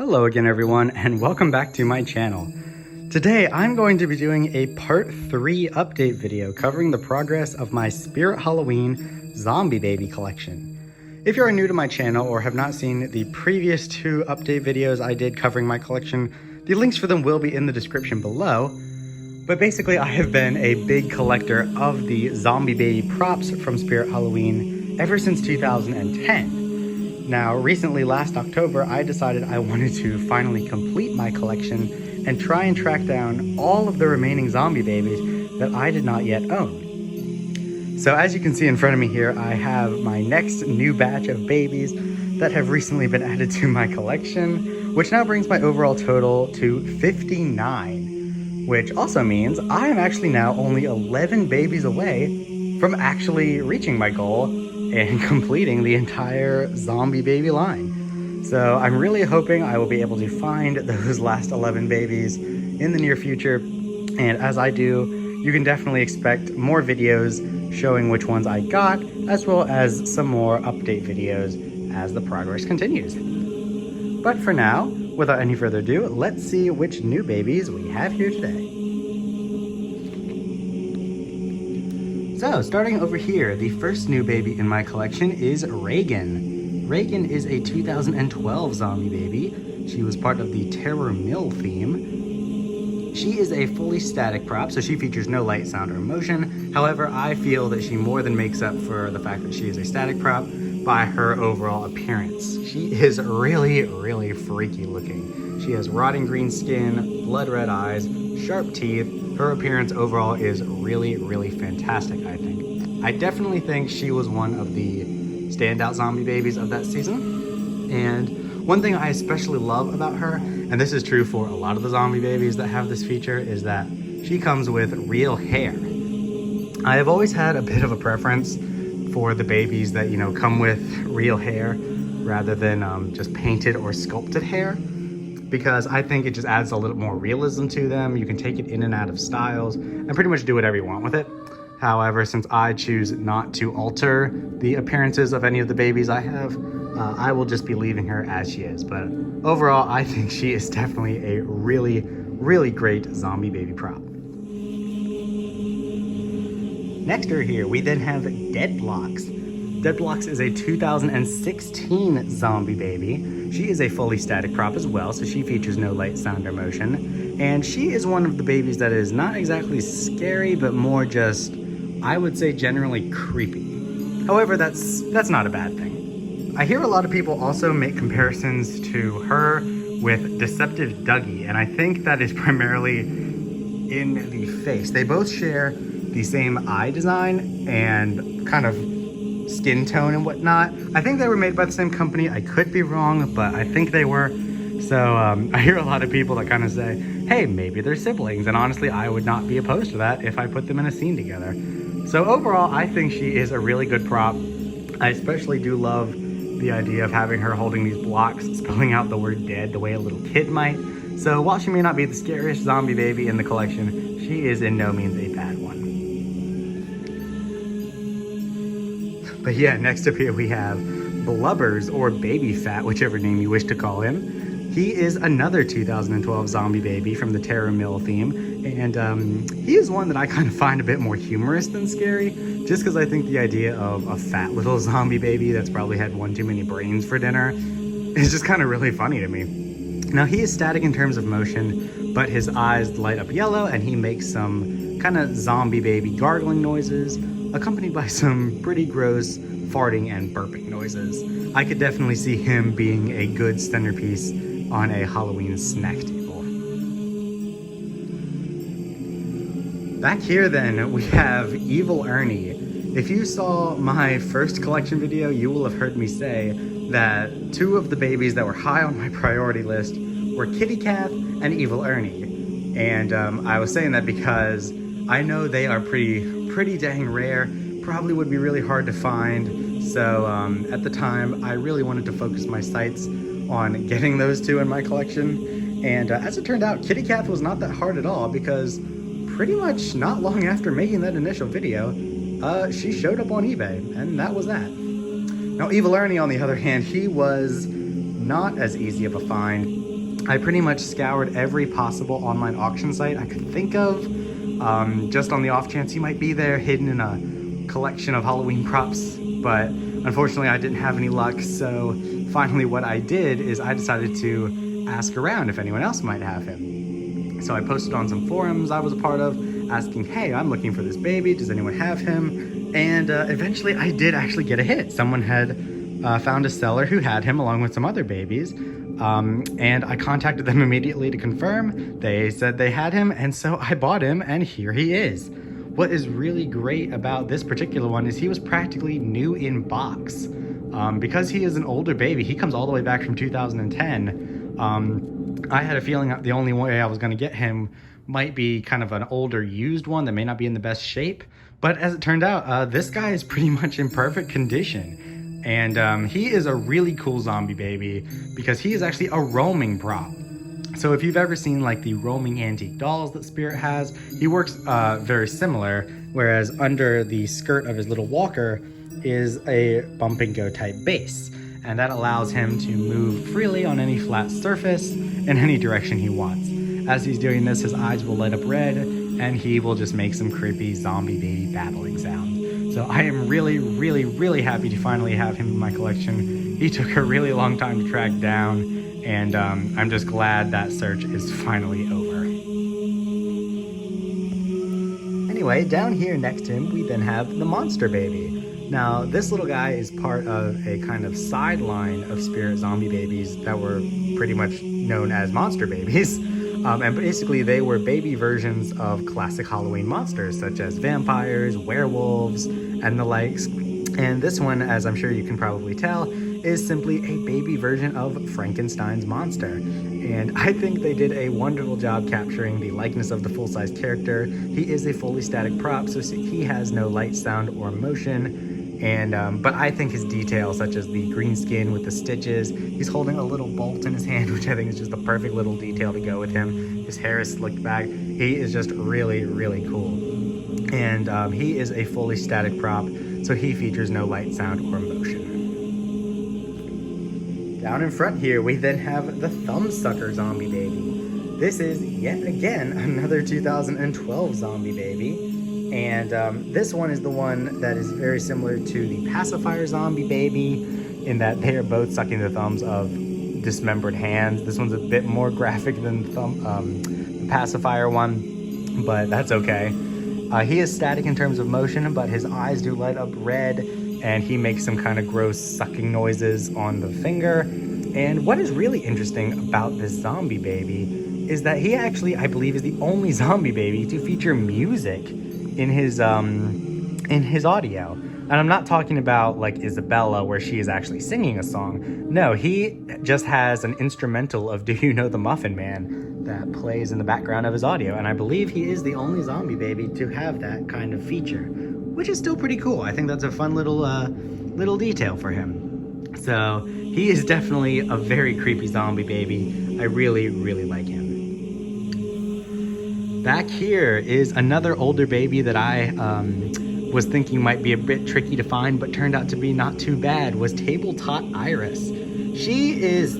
Hello again everyone, and welcome back to my channel. Today I'm going to be doing a part 3 update video covering the progress of my Spirit Halloween Zombie Baby collection. If you are new to my channel or have not seen the previous 2 update videos I did covering my collection, the links for them will be in the description below. But basically I have been a big collector of the Zombie Baby props from Spirit Halloween ever since 2010. Now, recently, last October, I decided I wanted to finally complete my collection and try and track down all of the remaining zombie babies that I did not yet own. So as you can see in front of me here, I have my next new batch of babies that have recently been added to my collection, which now brings my overall total to 59, which also means I am actually now only 11 babies away from actually reaching my goal and completing the entire zombie baby line. So I'm really hoping I will be able to find those last 11 babies in the near future. And as I do, you can definitely expect more videos showing which ones I got, as well as some more update videos as the progress continues. But for now, without any further ado, let's see which new babies we have here today. So, starting over here, the first new baby in my collection is Reagan. Reagan is a 2012 zombie baby. She was part of the Terror Mill theme. She is a fully static prop, so she features no light, sound, or motion. However, I feel that she more than makes up for the fact that she is a static prop by her overall appearance. She is really, really freaky looking. She has rotting green skin, blood red eyes, sharp teeth. Her appearance overall is really, really fantastic, I think. I definitely think she was one of the standout zombie babies of that season. And one thing I especially love about her, and this is true for a lot of the zombie babies that have this feature, is that she comes with real hair. I have always had a bit of a preference for the babies that, come with real hair rather than just painted or sculpted hair, because I think it just adds a little more realism to them. You can take it in and out of styles and pretty much do whatever you want with it. However, since I choose not to alter the appearances of any of the babies I have, I will just be leaving her as she is. But overall, I think she is definitely a really, really great zombie baby prop. Next over here, we then have Deadblocks. Deadblocks is a 2016 zombie baby. She is a fully static prop as well, so she features no light, sound, or motion. And she is one of the babies that is not exactly scary, but more just, I would say, generally creepy. However, that's not a bad thing. I hear a lot of people also make comparisons to her with Deceptive Dougie, and I think that is primarily in the face. They both share the same eye design and kind of skin tone and whatnot. I think they were made by the same company. I could be wrong, but I think they were. So I hear a lot of people that kind of say, hey, maybe they're siblings. And honestly, I would not be opposed to that if I put them in a scene together. So overall, I think she is a really good prop. I especially do love the idea of having her holding these blocks, spelling out the word dead the way a little kid might. So while she may not be the scariest zombie baby in the collection, she is in no means a bad one. But yeah, next up here we have Lubbers, or Baby Fat, whichever name you wish to call him. He is another 2012 zombie baby from the Terror Mill theme, and he is one that I kind of find a bit more humorous than scary, just because I think the idea of a fat little zombie baby that's probably had one too many brains for dinner is just kind of really funny to me. Now, he is static in terms of motion, but his eyes light up yellow, and he makes some kind of zombie baby gargling noises, accompanied by some pretty gross farting and burping noises. I could definitely see him being a good centerpiece on a Halloween snack table. Back here then, we have Evil Ernie. If you saw my first collection video, you will have heard me say that 2 of the babies that were high on my priority list were Kitty Cat and Evil Ernie. And I was saying that because I know they are pretty dang rare, probably would be really hard to find. So at the time, I really wanted to focus my sights on getting those 2 in my collection. And as it turned out, Kitty Cat was not that hard at all, because pretty much not long after making that initial video, she showed up on eBay, and that was that. Now, Evil Ernie, on the other hand, he was not as easy of a find. I pretty much scoured every possible online auction site I could think of, just on the off chance he might be there hidden in a collection of Halloween props, but unfortunately I didn't have any luck. So finally what I did is I decided to ask around if anyone else might have him. So I posted on some forums I was a part of asking, hey, I'm looking for this baby, does anyone have him? And eventually I did actually get a hit. Someone had found a seller who had him along with some other babies. And I contacted them immediately to confirm. They said they had him, and so I bought him, and here he is. What is really great about this particular one is he was practically new in box. Because he is an older baby, he comes all the way back from 2010. I had a feeling the only way I was going to get him might be kind of an older used one that may not be in the best shape. But as it turned out, this guy is pretty much in perfect condition. And he is a really cool zombie baby because he is actually a roaming prop. So if you've ever seen like the roaming antique dolls that Spirit has, he works very similar, whereas under the skirt of his little walker is a bump and go type base. And that allows him to move freely on any flat surface in any direction he wants. As he's doing this, his eyes will light up red and he will just make some creepy zombie baby babbling sounds. So I am really, really, really happy to finally have him in my collection. He took a really long time to track down, and I'm just glad that search is finally over. Anyway, down here next to him, we then have the monster baby. Now, this little guy is part of a kind of sideline of Spirit zombie babies that were pretty much known as monster babies. And basically they were baby versions of classic Halloween monsters such as vampires, werewolves, and the likes. And this one, as I'm sure you can probably tell, is simply a baby version of Frankenstein's monster. And I think they did a wonderful job capturing the likeness of the full-size character. He is a fully static prop, so he has no light, sound, or motion. And but I think his details, such as the green skin with the stitches, he's holding a little bolt in his hand, which I think is just the perfect little detail to go with him. His hair is slicked back. He is just really, really cool. And he is a fully static prop, so he features no light, sound, or motion. Down in front here, we then have the Thumbsucker zombie baby. This is yet again another 2012 zombie baby. And this one is the one that is very similar to the Pacifier zombie baby in that they are both sucking the thumbs of dismembered hands. This one's a bit more graphic than the Pacifier one, but that's okay. He is static in terms of motion, but his eyes do light up red, and he makes some kind of gross sucking noises on the finger. And what is really interesting about this zombie baby is that he actually, I believe, is the only zombie baby to feature music in his audio. And I'm not talking about like Isabella where she is actually singing a song. No, he just has an instrumental of Do You Know the Muffin Man that plays in the background of his audio. And I believe he is the only zombie baby to have that kind of feature, which is still pretty cool. I think that's a fun little detail for him. So he is definitely a very creepy zombie baby. I really, really like him. Back here is another older baby that I was thinking might be a bit tricky to find, but turned out to be not too bad, was Tabletop Iris. She is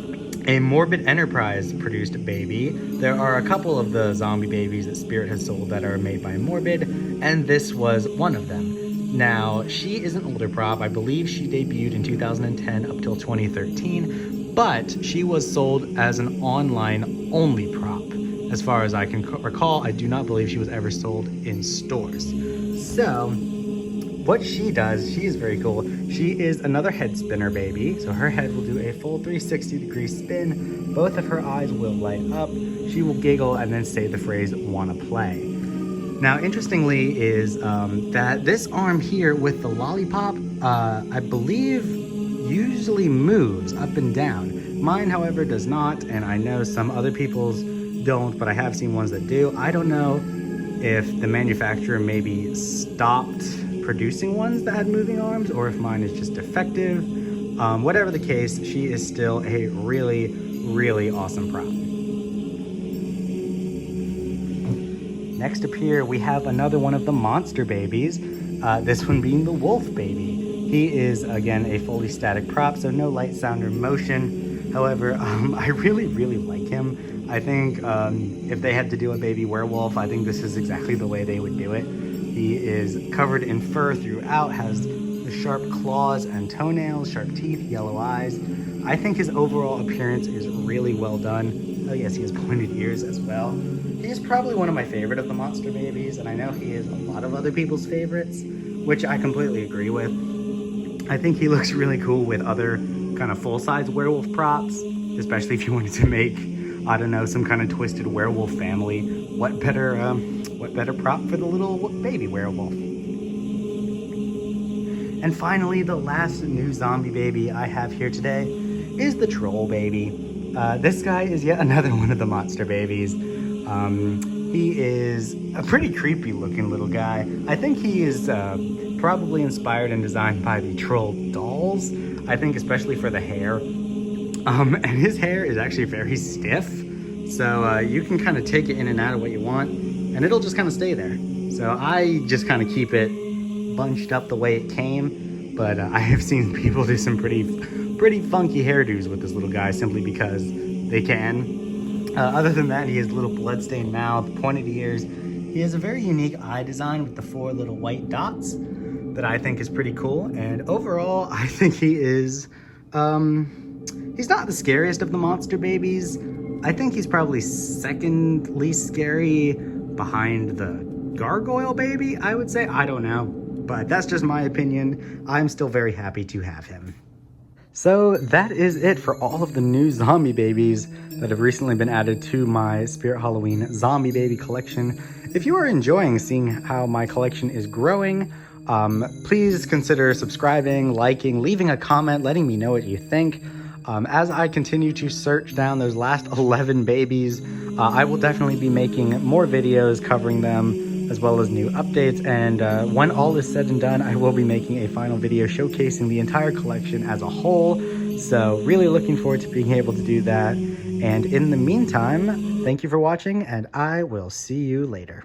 a Morbid Enterprise produced baby. There are a couple of the zombie babies that Spirit has sold that are made by Morbid, and this was one of them. Now, she is an older prop. I believe she debuted in 2010 up till 2013, but she was sold as an online only prop. As far as I can recall, I do not believe she was ever sold in stores. So, what she does, she is very cool. She is another head spinner baby. So her head will do a full 360-degree spin. Both of her eyes will light up. She will giggle and then say the phrase, "wanna play." Now, interestingly is that this arm here with the lollipop, I believe usually moves up and down. Mine, however, does not, and I know some other people's don't, but I have seen ones that do. I don't know if the manufacturer maybe stopped producing ones that had moving arms or if mine is just defective. Whatever the case, she is still a really, really awesome prop. Next up here, we have another one of the monster babies, this one being the wolf baby. He is, again, a fully static prop, so no light, sound, or motion. However, I really like him. I think if they had to do a baby werewolf, I think this is exactly the way they would do it. He is covered in fur throughout, has the sharp claws and toenails, sharp teeth, yellow eyes. I think his overall appearance is really well done. Oh yes, he has pointed ears as well. He's probably one of my favorite of the monster babies, and I know he is a lot of other people's favorites, which I completely agree with. I think he looks really cool with other kind of full-size werewolf props, especially if you wanted to make, I don't know, some kind of twisted werewolf family. What better prop for the little baby werewolf? And finally, the last new zombie baby I have here today is the troll baby. This guy is yet another one of the monster babies. He is a pretty creepy looking little guy. I think he is probably inspired and designed by the troll dolls. I think especially for the hair. And his hair is actually very stiff. So you can kind of take it in and out of what you want, and it'll just kind of stay there. So I just kind of keep it bunched up the way it came. But I have seen people do some pretty funky hairdos with this little guy simply because they can. Other than that, he has a little bloodstained mouth, pointed ears. He has a very unique eye design with the 4 little white dots that I think is pretty cool. And overall, I think he is, he's not the scariest of the monster babies. I think he's probably second least scary behind the gargoyle baby, I would say. I don't know, but that's just my opinion. I'm still very happy to have him. So that is it for all of the new zombie babies that have recently been added to my Spirit Halloween zombie baby collection. If you are enjoying seeing how my collection is growing, please consider subscribing, liking, leaving a comment, letting me know what you think. As I continue to search down those last 11 babies, I will definitely be making more videos covering them, as well as new updates. And when all is said and done, I will be making a final video showcasing the entire collection as a whole. So really looking forward to being able to do that. And in the meantime, thank you for watching, and I will see you later.